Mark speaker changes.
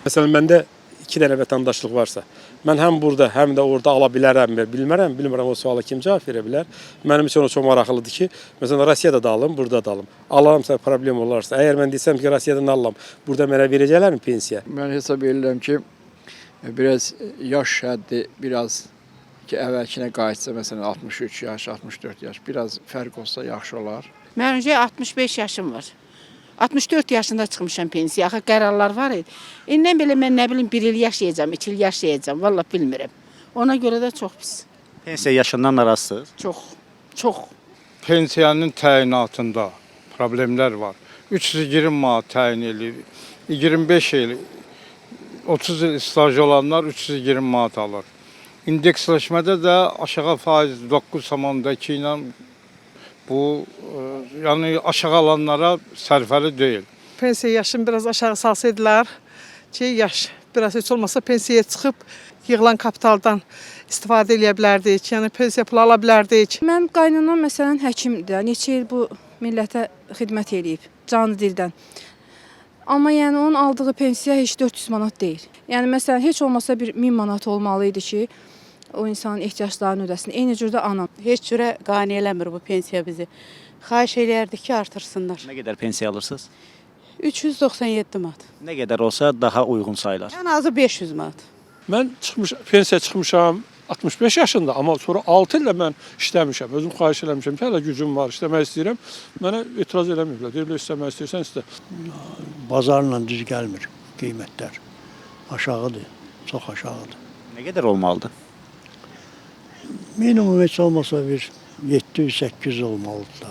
Speaker 1: Məsələn, məndə 2 dənə vətəndaşlıq varsa, mən həm burada, həm də orada ala bilərəmmi, bilmirəm o suala kim cavab verə bilər. Mənim üçün o çox maraqlıdır ki, məsələn, Rusiyada da alım, burada da alım. Alaramsa problem olarsa, əgər mən desəm ki, Rusiyadan alıram, burada mənə verəcəklərmi pensiya?
Speaker 2: Mən hesab edirəm ki, biraz yaş həddi biraz ki, əvvəlkinə qayıtsa, məsələn 63 yaş, 64 yaş, biraz fərq olsa yaxşı olar.
Speaker 3: Mən öncə 65 yaşım var. 64 yaşında çıxmışam pensiya. Axı qərarlar var idi. İndən belə mən nə bilim 1 il yaşayacağam, 2 il yaşayacağam. Vallahi bilmirəm. Ona görə də çox pis.
Speaker 4: Pensiya yaşından narazısınız?
Speaker 3: Çox.
Speaker 5: Pensiyanın təyinatında problemlər var. 320 manat təyin edir. 25 il, 30 il staj olanlar 320 manat alır. İndeksləşmədə də aşağı faiz 9,2 ilə bu yəni aşağı alanlara sərfəli deyil.
Speaker 6: Pensiya yaşını biraz aşağı salsaydılar ki, yaş biraz heç olmasa pensiyaya çıxıb yığılan kapitaldan istifadə edə bilərdik. Yəni pensiya pulu ala bilərdik.
Speaker 7: Mənim qaynanam məsələn həkimdir. Neçə il bu millətə xidmət eləyib, canı dildən. Amma yəni onun aldığı pensiya heç 400 manat deyil. Yəni məsələn heç olmasa bir 1000 manat olmalı idi ki, o insanın ehtiyaclarını ödəsin. Eyni cürdə anam.
Speaker 8: Heç cürə qane eləmir bu pensiya bizi. Xahiş eləyərdik ki, artırsınlar.
Speaker 4: Nə qədər pensiya alırsınız?
Speaker 8: 397 manat.
Speaker 4: Nə qədər olsa daha uyğun sayılar.
Speaker 8: Ən azı 500 manat.
Speaker 1: Mən pensiya çıxmışam 65 yaşında, amma sonra 6 illə mən işləmişəm. Özüm xahiş eləmişəm ki, hələ gücüm var, işləmək istəyirəm. Mənə etiraz eləməyiblər. Deyirlər, istəmək istəyirsən, istə.
Speaker 9: Bazarla düz gəlmir qiymətlər. Aşağıdır, çox aşağıdır.
Speaker 4: Nə qədər olmalıdır?
Speaker 9: Minimum heç olmasa bir 700-800 olmalıdır da.